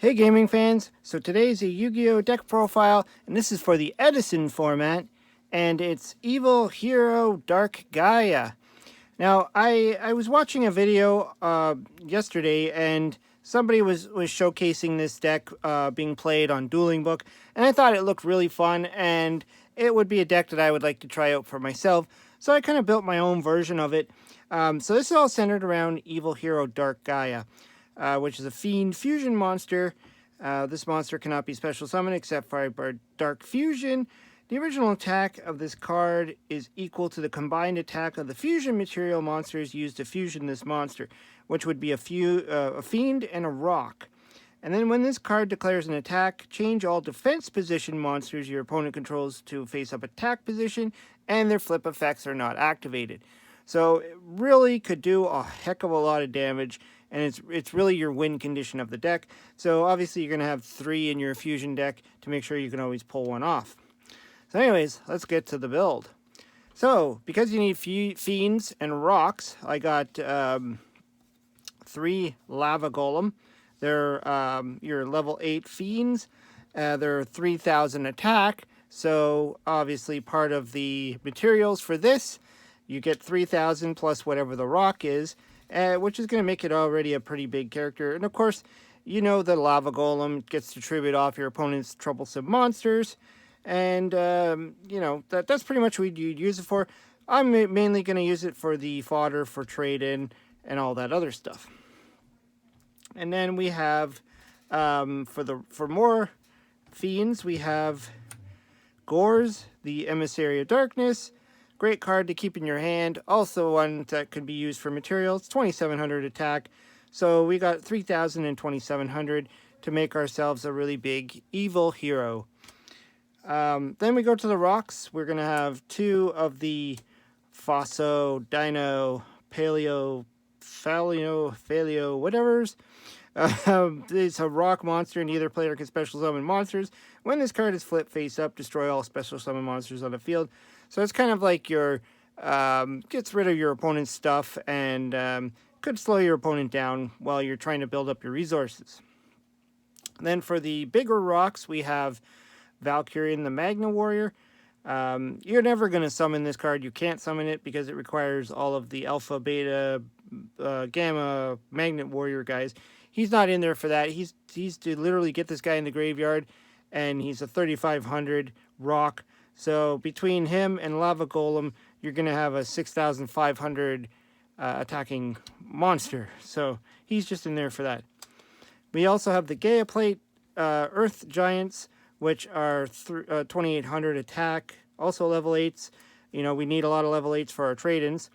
Hey gaming fans, so today's a Yu-Gi-Oh deck profile, and this is for the Edison format, and it's Yugioh Dark Gaia. Now, I was watching a video yesterday, and somebody was showcasing this deck being played on Dueling Book, and I thought it looked really fun, and it would be a deck that I would like to try out for myself, so I kind of built my own version of it. So this is all centered around Yugioh Dark Gaia, which is a Fiend Fusion monster. This monster cannot be special summoned except for Dark Fusion. The original attack of this card is equal to the combined attack of the fusion material monsters used to fusion this monster, which would be a Fiend and a Rock. And then when this card declares an attack, change all defense position monsters your opponent controls to face-up attack position, and their flip effects are not activated. So it really could do a heck of a lot of damage, and it's really your win condition of the deck. So obviously you're going to have 3 in your fusion deck to make sure you can always pull one off. So anyways, let's get to the build. So, because you need Fiends and Rocks, I got 3 Lava Golem. They're your level 8 Fiends. They're 3,000 attack, so obviously part of the materials for this, you get 3,000 plus whatever the rock is, which is going to make it already a pretty big character. And of course, you know the Lava Golem gets to tribute off your opponent's troublesome monsters. And, you know, that's pretty much what you'd use it for. I'm mainly going to use it for the fodder for trade-in and all that other stuff. And then we have, for more Fiends, we have Gores, the Emissary of Darkness. Great card to keep in your hand. Also one that could be used for materials. 2,700 attack. So we got 3,000 and 2,700 to make ourselves a really big evil hero. Then we go to the rocks. We're going to have 2 of the Fosso, Dino, Paleo, Faleo, whatever's. It's a rock monster, and either player can special summon monsters. When this card is flipped face up, destroy all special summon monsters on the field. So it's kind of like your, gets rid of your opponent's stuff, and could slow your opponent down while you're trying to build up your resources. Then for the bigger rocks, we have Valkyrian the Magna Warrior. You're never going to summon this card. You can't summon it because it requires all of the Alpha, Beta, Gamma, Magnet Warrior guys. He's not in there for that. He's to literally get this guy in the graveyard, and he's a 3,500 rock. So between him and Lava Golem, you're going to have a 6,500 attacking monster. So he's just in there for that. We also have the Gaia Plate Earth Giants, which are 2,800 attack, also level 8s. You know, we need a lot of level 8s for our trade-ins.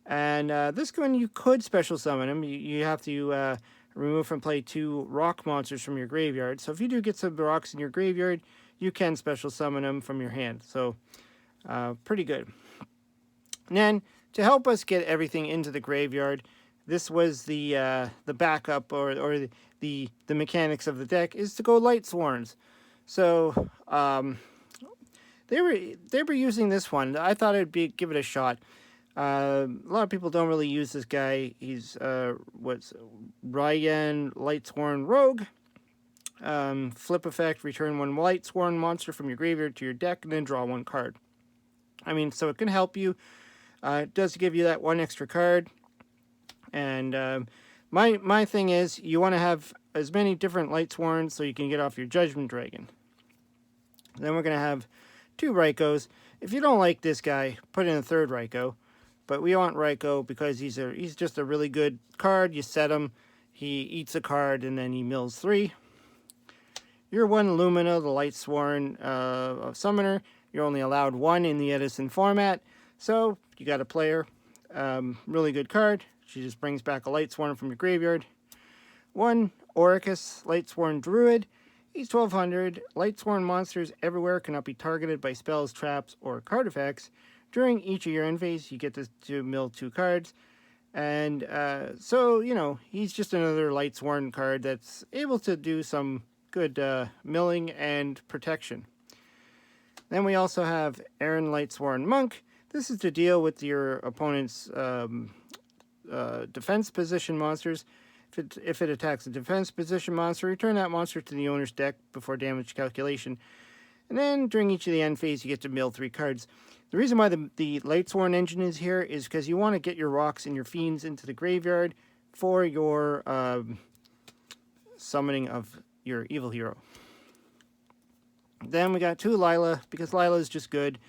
And this one, you could special summon him. You have to remove from play 2 rock monsters from your graveyard. So if you do get some rocks in your graveyard, you can special summon them from your hand. So pretty good. And then, to help us get everything into the graveyard, this was the backup or the mechanics of the deck, is to go Light Sworns. So they were using this one. I thought I'd give it a shot. A lot of people don't really use this guy. He's Ryan Lightsworn Rogue. Flip effect: return 1 Lightsworn monster from your graveyard to your deck, and then draw 1 card. I mean, so it can help you. It does give you that 1 extra card. And my thing is, you want to have as many different Lightsworns so you can get off your Judgment Dragon. Then we're going to have 2 Raikos. If you don't like this guy, put in a 3rd Raiko. But we want Raiko because he's just a really good card. You set him, he eats a card, and then he mills 3. You're 1 Lumina, the Lightsworn Summoner. You're only allowed 1 in the Edison format. So you got a player. Really good card. She just brings back a Lightsworn from your graveyard. 1 Oricus, Lightsworn Druid. He's 1,200. Lightsworn monsters everywhere cannot be targeted by spells, traps, or card effects. During each of your end phase, you get to mill 2 cards. And so, you know, he's just another Lightsworn card that's able to do some good milling and protection. Then we also have Aaron Lightsworn Monk. This is to deal with your opponent's defense position monsters. If it attacks a defense position monster, return that monster to the owner's deck before damage calculation. And then during each of the end phase, you get to mill 3 cards. The reason why the Lightsworn engine is here is because you want to get your rocks and your fiends into the graveyard for your summoning of your evil hero. Then we got 2 Lila, because Lila is just good.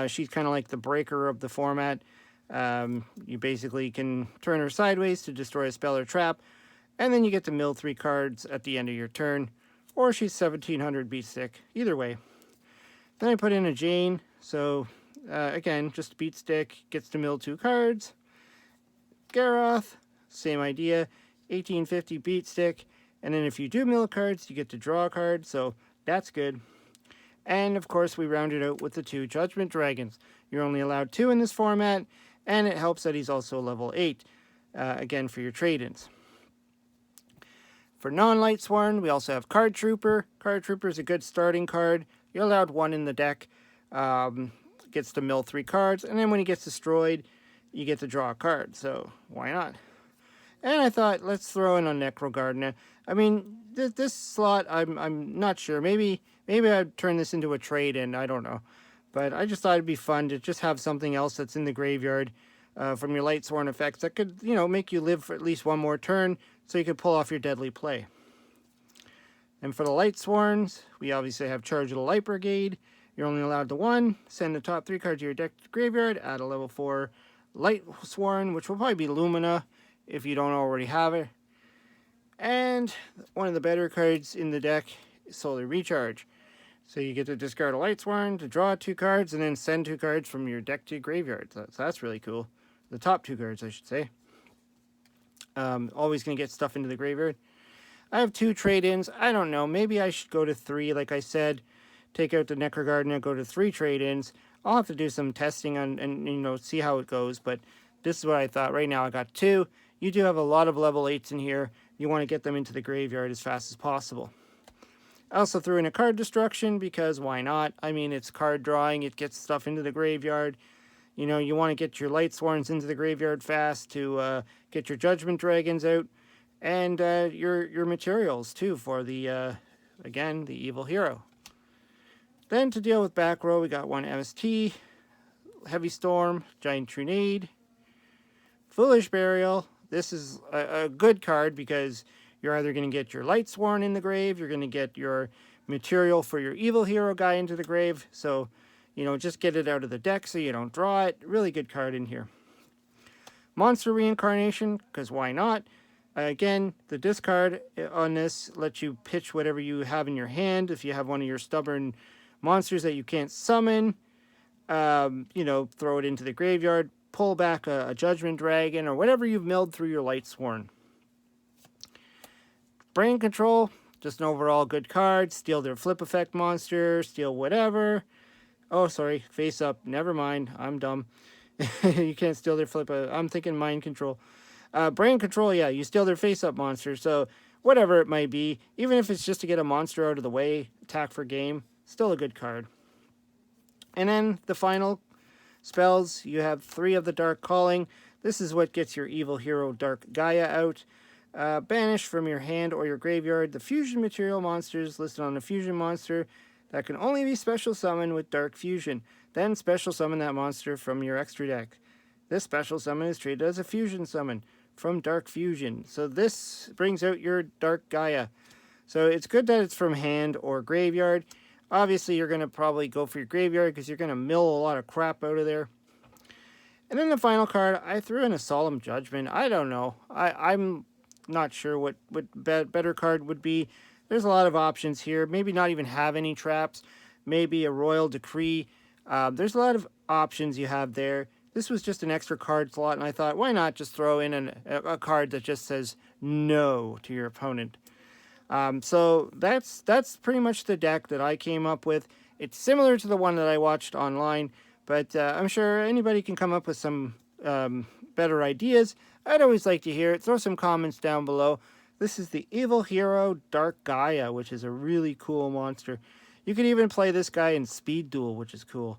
She's kind of like the breaker of the format. You basically can turn her sideways to destroy a spell or trap, and then you get to mill 3 cards at the end of your turn. Or she's 1700 beat stick. Either way. Then I put in a Jane. So, again, just beat stick. Gets to mill 2 cards. Garoth. Same idea. 1850 beat stick. And then if you do mill cards, you get to draw a card. So, that's good. And, of course, we rounded out with the 2 Judgment Dragons. You're only allowed 2 in this format. And it helps that he's also level 8. Again, for your trade-ins. For non-Lightsworn, we also have Card Trooper. Card Trooper is a good starting card. You're allowed 1 in the deck. Gets to mill 3 cards. And then when he gets destroyed, you get to draw a card. So, why not? And I thought, let's throw in a Necrogardner. I mean, this slot, I'm not sure. Maybe I'd turn this into a trade-in. I don't know. But I just thought it'd be fun to just have something else that's in the graveyard from your Lightsworn effects that could, make you live for at least 1 more turn so you could pull off your deadly play. And for the Lightsworns, we obviously have Charge of the Light Brigade. You're only allowed to 1. Send the top 3 cards of your deck to the graveyard. Add a level 4 Lightsworn, which will probably be Lumina if you don't already have it. And one of the better cards in the deck is Solar Recharge. So you get to discard a Lightsworn to draw 2 cards and then send 2 cards from your deck to your graveyard. So that's really cool. The top 2 cards, I should say. Always going to get stuff into the graveyard. I have 2 trade-ins. I don't know. Maybe I should go to 3, like I said. Take out the Necrogardner, go to 3 trade-ins. I'll have to do some testing and see how it goes. But this is what I thought. Right now I got 2. You do have a lot of level 8s in here. You want to get them into the graveyard as fast as possible. I also threw in a card destruction because why not? I mean, it's card drawing. It gets stuff into the graveyard. You want to get your Lightsworns into the graveyard fast to get your Judgment Dragons out. And your materials, too, for the, again, the evil hero. Then to deal with back row, we got 1 MST, Heavy Storm, Giant Trunade, Foolish Burial. This is a good card because you're either going to get your Lightsworn in the grave, you're going to get your material for your evil hero guy into the grave. So, just get it out of the deck so you don't draw it. Really good card in here. Monster Reincarnation, because why not? Again, the discard on this lets you pitch whatever you have in your hand. If you have one of your stubborn monsters that you can't summon, throw it into the graveyard, pull back a Judgment Dragon, or whatever you've milled through your Lightsworn. Brain Control, just an overall good card. Steal their flip effect monster, steal whatever. Oh, sorry, face up. Never mind, I'm dumb. You can't steal their flip. I'm thinking Mind Control. Brain Control, yeah, you steal their face-up monster, so whatever it might be, even if it's just to get a monster out of the way, attack for game, still a good card. And then the final spells, you have 3 of the Dark Calling. This is what gets your evil hero Dark Gaia out. Banish from your hand or your graveyard the fusion material monsters listed on the fusion monster that can only be special summoned with Dark Fusion. Then special summon that monster from your extra deck. This special summon is treated as a fusion summon from Dark Fusion. So this brings out your Dark Gaia. So it's good that it's from hand or graveyard. Obviously, you're going to probably go for your graveyard because you're going to mill a lot of crap out of there. And then the final card, I threw in a Solemn Judgment. I don't know. I'm not sure what better card would be. There's a lot of options here. Maybe not even have any traps. Maybe a Royal Decree. There's a lot of options you have there. This was just an extra card slot, and I thought, why not just throw in a card that just says no to your opponent. So that's pretty much the deck that I came up with. It's similar to the one that I watched online, but I'm sure anybody can come up with some better ideas. I'd always like to hear it. Throw some comments down below. This is the Evil Hero Dark Gaia, which is a really cool monster. You could even play this guy in Speed Duel, which is cool.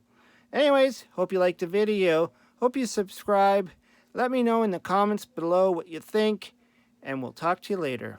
Anyways, hope you liked the video. Hope you subscribe. Let me know in the comments below what you think. and we'll talk to you later.